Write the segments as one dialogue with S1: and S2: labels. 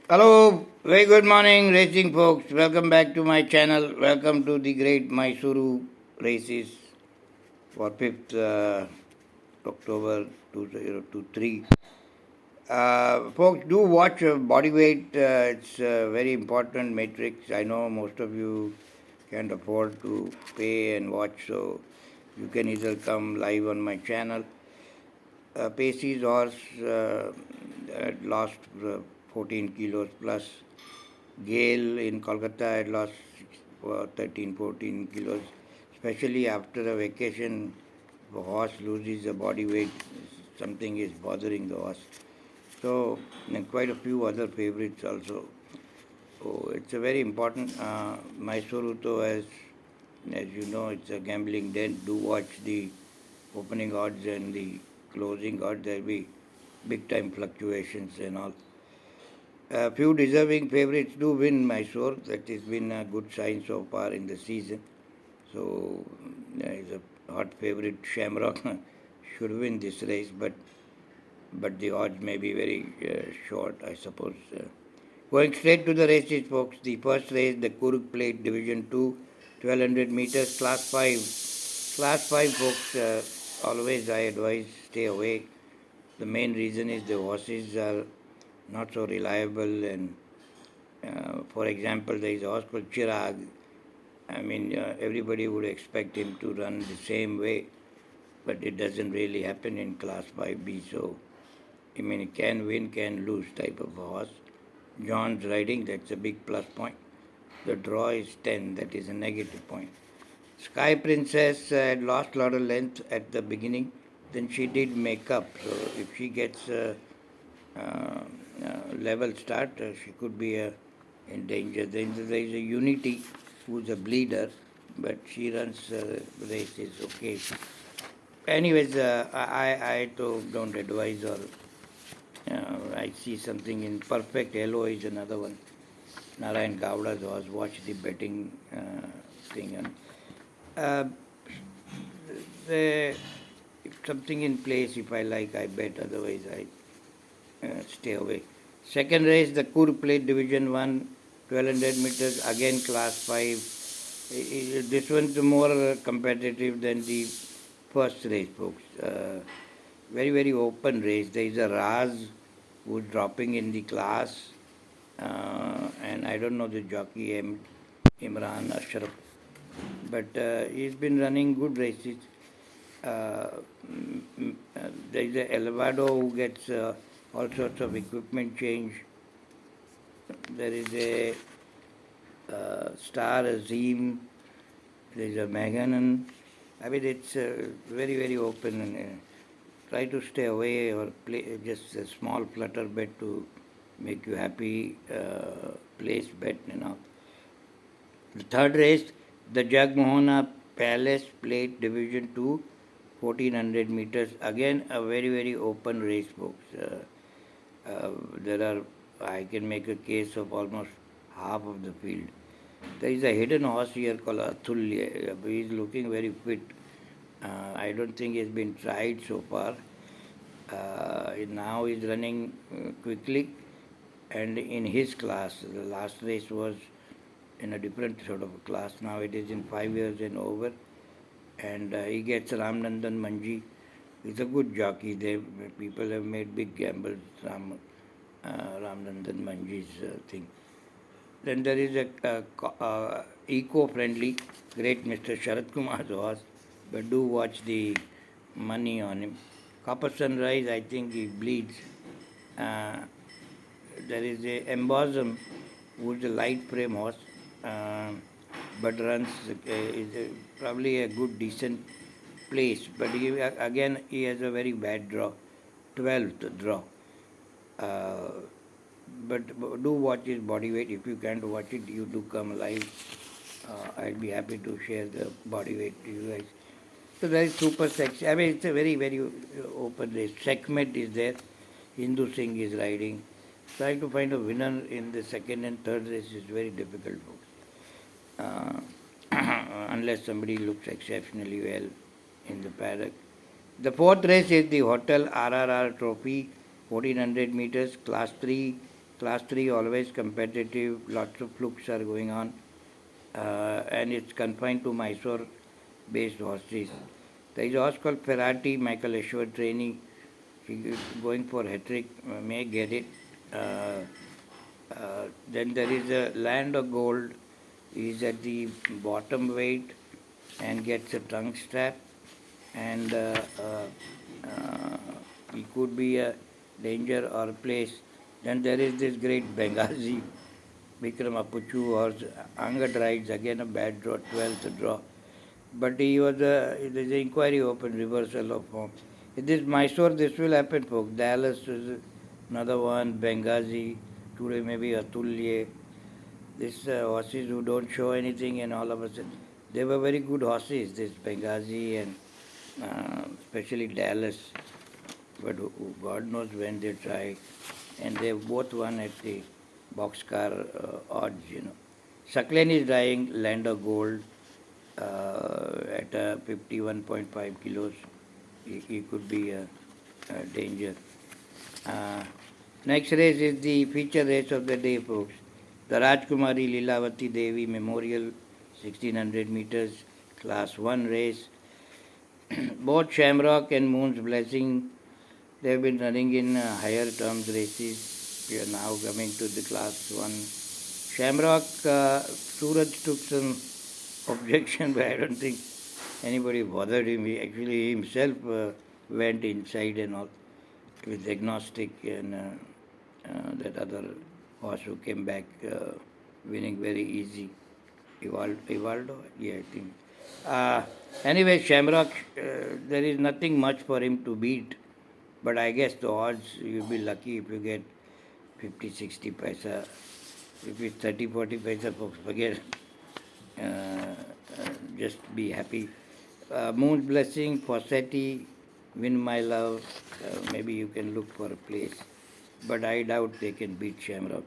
S1: Hello, very good morning, racing folks. Welcome back to my channel. Welcome to the great Mysore Races for 5th October 2023. Folks, do watch body weight. It's a very important matrix. I know most of you can't afford to pay and watch, so you can either come live on my channel. Pacey's horse had lost 14 kilos plus. Gale in Kolkata had lost 13, 14 kilos, especially after a vacation. The horse loses the body weight, something is bothering the horse. So, and quite a few other favorites also. So, it's a very important. Mysore, as you know, it's a gambling den. Do watch the opening odds and the closing odds. There will be big time fluctuations and all. A few deserving favorites do win Mysore. That has been a good sign so far in the season. So, is a hot favorite. Shamrock should win this race, but the odds may be very short, I suppose. Going straight to the races, folks. The first race, the Kuruk Plate Division 2, 1200 meters, Class 5. Class 5, folks, always I advise stay away. The main reason is the horses are not so reliable, and for example, there is a horse called Chirag. I mean, everybody would expect him to run the same way, but it doesn't really happen in Class 5B. So, I mean, it can win, can lose type of a horse. John's riding, that's a big plus point. The draw is 10, that is a negative point. Sky Princess had lost a lot of length at the beginning, then she did make up. So, if she gets level start, she could be in danger. Then there is a Unity who's a bleeder, but she runs races okay. Anyways, I too don't advise, or I see something in Perfect Hello is another one. Narayan Gowda's was watch the betting thing. And the, if something in place, if I like, I bet. Otherwise, I stay away. Second race, the Kur Plate Division 1, 1200 meters, again Class 5. This one's more competitive than the first race, folks. Very, very open race. There is a Raz who's dropping in the class, and I don't know the jockey, Imran Ashraf, but he's been running good races. There is a Elvado who gets all sorts of equipment change. There is a Star Azim. There is a Maganan. I mean, it's very, very open, and try to stay away or play just a small flutter bet to make you happy. Place bet, The third race, the Jagmohana Palace Plate Division 2, 1400 meters. Again, a very, very open race, folks. There are, I can make a case of almost half of the field. There is a hidden horse here called Atulya. He is looking very fit. I don't think he has been tried so far. Now he is running quickly, and in his class. The last race was in a different sort of a class. Now it is in 5 years and over, and he gets Ramnandan Manji. He's a good jockey. People have made big gambles. Ramnandan Manji's thing. Then there is a eco-friendly, great Mr. Sharat Kumar's horse, but do watch the money on him. Copper Sunrise, I think he bleeds. There is a Embosom, who is a light frame horse, but runs is probably a good, decent place. But again, he has a very bad draw, 12th draw. But do watch his body weight. If you can't watch it, you do come live. I'll be happy to share the body weight to you guys. So there is super sexy. I mean, it's a very, very open race. Checkmate is there. Hindu Singh is riding. Trying to find a winner in the second and third race is very difficult, folks. Unless somebody looks exceptionally well in the paddock. The fourth race is the Hotel RRR Trophy, 1400 meters, Class 3, Class 3 always competitive, lots of flukes are going on, and it's confined to Mysore based horses. There is a horse called Ferrati, Michael Ashworth training. He is going for hat-trick, may get it. Then there is a Land of Gold. He is at the bottom weight and gets a trunk strap. And he could be a danger or place. Then there is this great Benghazi, Vikram Apuchu horse. Angad rides, again a bad draw, 12th draw. But he was there's an inquiry open, reversal of form. In this Mysore, this will happen, folks. Dallas is another one, Benghazi, today maybe Atulye. These horses who don't show anything, and all of a sudden, they were very good horses, this Benghazi and especially Dallas. But God knows when they try. And they both won at the boxcar odds. Sucklen is dying, Land of Gold at 51.5 kilos. He could be a danger. Next race is the feature race of the day, folks. The Rajkumari Lilavati Devi Memorial 1600 meters class 1 race. Both Shamrock and Moon's Blessing, they have been running in higher terms races. We are now coming to the class 1. Shamrock, Suraj took some objection, but I don't think anybody bothered him. He actually himself went inside and all with agnostic and that other horse who came back winning very easy. Ivaldo? Yeah, I think. Anyway, Shamrock, there is nothing much for him to beat, but I guess the odds, you'll be lucky if you get 50, 60 paisa. If it's 30, 40 paisa, folks, forget. Just be happy. Moon's Blessing, Fossetti, Win My Love, maybe you can look for a place. But I doubt they can beat Shamrock.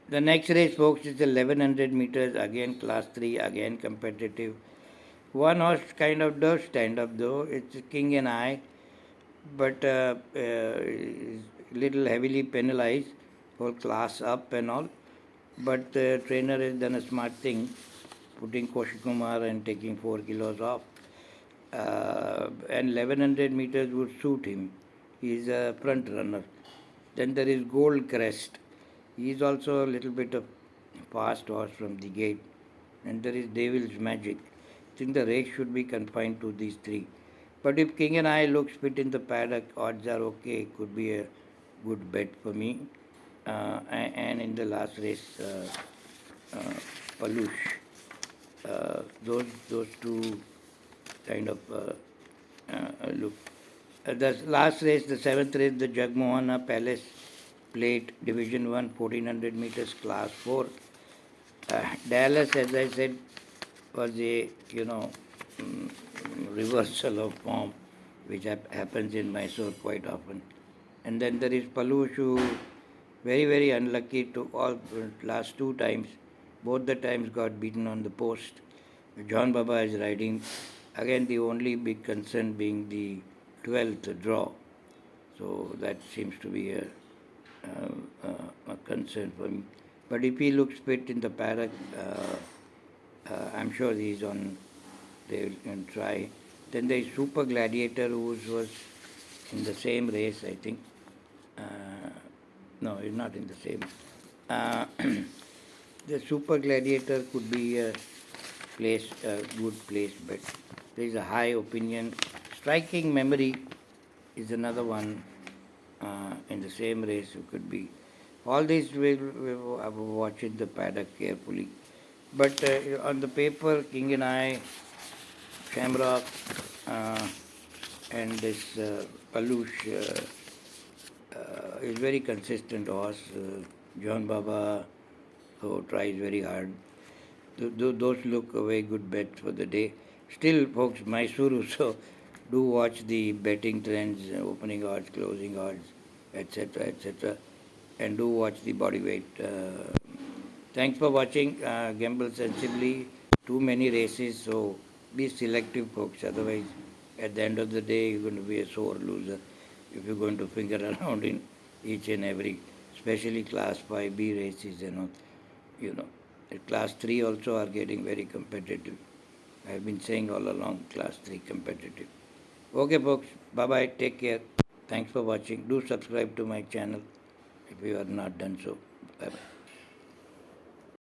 S1: The next race, folks, is 1100 meters, again class 3, again competitive. One horse kind of does stand up though, it's King and I, but little heavily penalized for class up and all. But the trainer has done a smart thing, putting Koshikumar and taking 4 kilos off. And 1100 meters would suit him. He is a front runner. Then there is Gold Crest. He is also a little bit of fast horse from the gate. And there is Devil's Magic. I think the race should be confined to these three. But if King and I looks fit in the paddock, odds are okay. It could be a good bet for me. And in the last race, Peluche. Those two kind of look. The last race, the 7th race, the Jagmohana Palace Plate Division 1, 1400 meters, class 4. Dallas, as I said, was a reversal of form, which happens in Mysore quite often. And then there is Peluche, who very, very unlucky to all last 2 times. Both the times got beaten on the post. John Baba is riding. Again, the only big concern being the 12th draw. So that seems to be a concern for me. But if he looks fit in the paddock, I'm sure he's on. They can try. Then there is Super Gladiator, who was in the same race, I think. No, he's not in the same. The Super Gladiator could be a good place, but there is a high opinion. Striking Memory is another one in the same race who could be. All these we'll watch in the paddock carefully. But on the paper, King and I, Shamrock, and this Peluche is very consistent horse. John Baba, who tries very hard. Those look a very good bet for the day. Still, folks, Mysore, so do watch the betting trends, opening odds, closing odds, etc., etc., and do watch the body weight. Thanks for watching. Gamble sensibly. Too many races, so be selective, folks. Otherwise, at the end of the day, you're going to be a sore loser if you're going to finger around in each and every especially class 5B races and all. You know, class 3 also are getting very competitive. I have been saying all along, class 3 competitive. Okay, folks, bye bye, take care. Thanks for watching. Do subscribe to my channel if you are not done so. Bye bye.